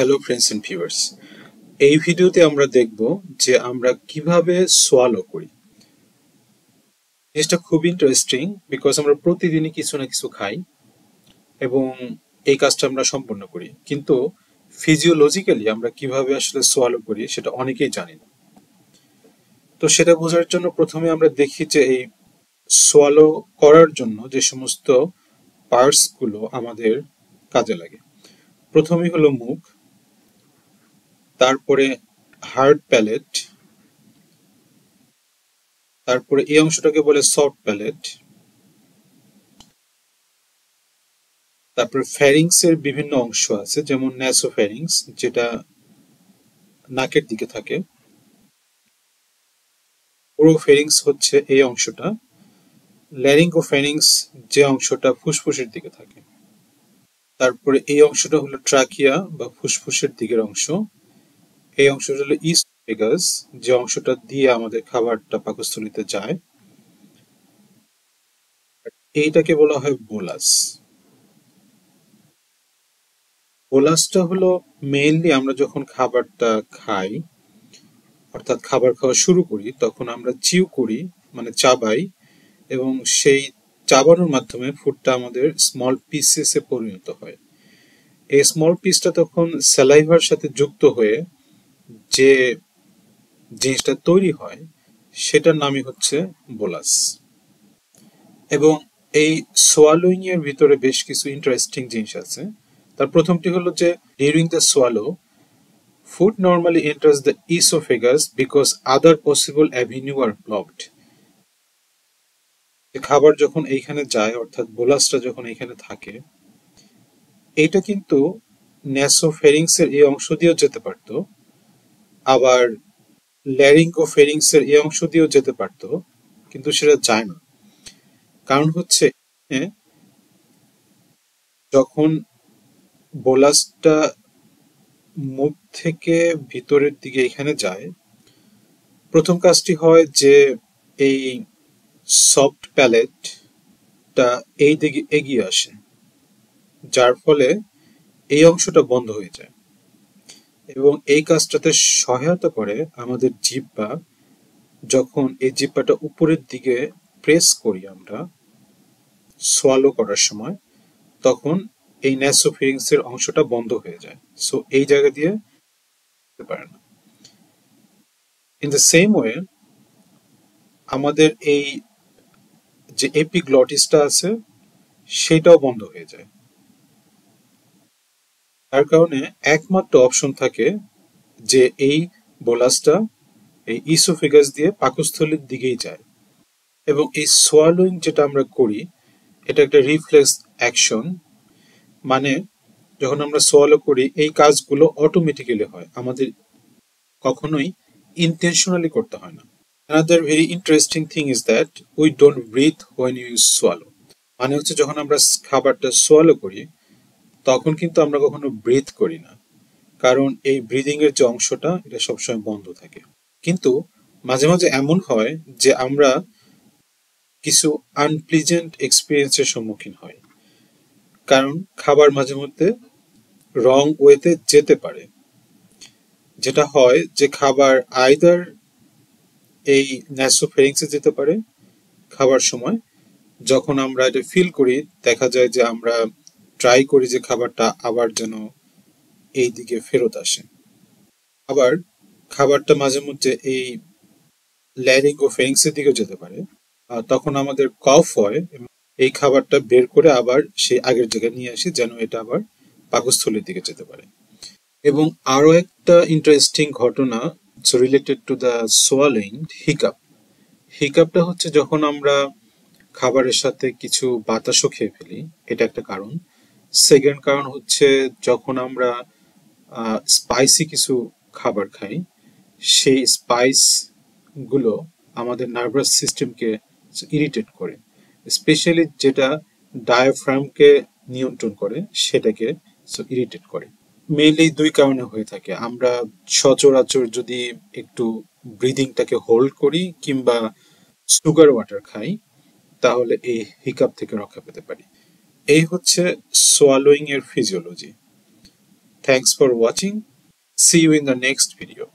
Hello friends and viewers, এই ভিডিওতে আমরা দেখব যে আমরা কিভাবে সোয়ালো করি। জিনিসটা খুব ইন্টারেস্টিং বিকজ আমরা প্রতিদিনই কিছু না কিছু খাই এবং এই কাজটা আমরা সম্পন্ন করি, কিন্তু ফিজিওলজিক্যালি আমরা কিভাবে আসলে সোয়ালো করি সেটা অনেকেই জানি না। তো সেটা বোঝার জন্য প্রথমে আমরা দেখি যে এই সোয়ালো করার জন্য যে সমস্ত পার্টস গুলো আমাদের কাজে লাগে। প্রথমেই হলো মুখ, তারপরে হার্ড প্যালেট, তারপরে এই অংশটাকে বলে সফট প্যালেট, তারপরে ফ্যারিংস এর বিভিন্ন অংশ আছে, যেমন ন্যাসোফ্যারিংস যেটা নাকের দিকে থাকে, ওরোফ্যারিংস হচ্ছে এই অংশটা, ল্যারিঙ্গোফ্যারিংস যে অংশটা ফুসফুসের দিকে থাকে, তারপরে এই অংশটা হলো ট্রাকিয়া বা ফুসফুসের দিকের অংশ, এই অংশটা হলো ইসোফেগাস যে অংশটা দিয়ে আমাদের খাবারটা পাকস্থলীতে যায়, এইটাকে বলা হয় বোলাস। বোলাসটা হলো মেইনলি আমরা যখন খাবারটা খাই, অর্থাৎ খাবার খাওয়া শুরু করি, তখন আমরা চিউ করি, মানে চাবাই, এবং সেই চাবানোর মাধ্যমে ফুডটা আমাদের স্মল পিসেসে পরিণত হয়। এই স্মল পিসটা তখন স্যালাইভার সাথে যুক্ত হয়ে যে জিনিসটা তৈরি হয় সেটার নামই হচ্ছে বোলাস। এবং এই সোয়ালোইং এর ভিতরে বেশ কিছু ইন্টারেস্টিং জিনিস আছে। তার প্রথমটি হলো যে during the swallow food normally enters the esophagus because other possible avenue are blocked. খাবার যখন এইখানে যায়, অর্থাৎ বোলাসটা যখন এইখানে থাকে, এটা কিন্তু ন্যাসোফেরিংস এর এই অংশ দিয়েও যেতে পারতো, আবার ল্যারিঙ্গোফেরিংস এর এই অংশ দিয়েও যেতে পারতো, কিন্তু সেটা যায় না। কারণ হচ্ছে যখন বোলাসটা মুখ থেকে ভিতরের দিকে এখানে যায়, প্রথম কাজটি হয় যে এই সফট প্যালেটটা এই দিকে এগিয়ে আসে, যার ফলে এই অংশটা বন্ধ হয়ে যায়, এবং এই কাজটাতে সহায়তা করে আমাদের জিহ্বা। যখন এই জিহ্বাটা উপরের দিকে প্রেস করি আমরা সোয়ালো করার সময়, তখন এই ন্যাসোফেরিংস এর অংশটা বন্ধ হয়ে যায়, সো এই জায়গা দিয়ে যেতে পারে না। ইন দ্য সেম ওয়ে আমাদের এই যে এপিগ্লটিসটা আছে সেটাও বন্ধ হয়ে যায়। তার কারণে একমাত্র অপশন থাকে যে এই বোলাসটা এই ইসোফেগাস দিয়ে পাকস্থলীর দিকেই যায়। এবং এই সোয়ালোইং যেটা আমরা করি, এটা একটা রিফ্লেক্স অ্যাকশন, মানে যখন আমরা সোয়ালো করি এই কাজগুলো অটোমেটিক্যালি হয়, আমাদের কখনোই ইন্টেনশনালি করতে হয় না। Another very interesting thing is that we don't breathe when you swallow. মানে হচ্ছে যখন আমরা খাবারটা সোয়ালো করি তখন কিন্তু আমরা কখনো ব্রিথ করি না, কারণ এই ব্রিদিং এর যে অংশটা এটা সবসময় বন্ধ থাকে। কিন্তু মাঝে মাঝে এমন হয় যে আমরা কিছু আনপ্লিজেন্ট এক্সপিরিয়েন্সের সম্মুখীন হই, কারণ খাবার মাঝে মধ্যে রং ওয়েতে যেতে পারে। যেটা হয় যে খাবার আইদার এই ন্যাসোফেরিংসে যেতে পারে খাবার সময়, যখন আমরা এটা ফিল করি দেখা যায় যে আমরা ট্রাই করি যে খাবারটা আবার যেন এই দিকে ফেরত আসে। আবার খাবারটা মাঝে মধ্যে এই ল্যারিঙ্গোফেরিংস এর দিকে যেতে পারে, তখন আমাদের কফ হয় এবং এই খাবারটা বের করে আবার সেই আগের জায়গায় নিয়ে আসি যেন এটা আবার পাকস্থলীর দিকে যেতে পারে। এবং আরো একটা ইন্টারেস্টিং ঘটনা related to the swallowing, hiccup. হিকাপটা হচ্ছে যখন আমরা খাবারের সাথে কিছু বাতাসও খেয়ে ফেলি, এটা একটা কারণ। সেকেন্ড কারণ হচ্ছে যখন আমরা স্পাইসি কিছু খাবার খাই, সেই স্পাইস গুলো আমাদের নার্ভাস সিস্টেমকে ইরিটেট করে, স্পেশালি যেটা ডায়াফ্রামকে নিয়ন্ত্রণ করে সেটাকে ইরিটেট করে। মেইনলি দুই কারণে হয়ে থাকে। আমরা সচরাচর যদি একটু ব্রিদিংটাকে হোল্ড করি কিংবা সুগার ওয়াটার খাই, তাহলে এই হিকাপ থেকে রক্ষা পেতে পারি। এই হচ্ছে সোয়ালোইং এর physiology. Thanks for watching. See you in the next video.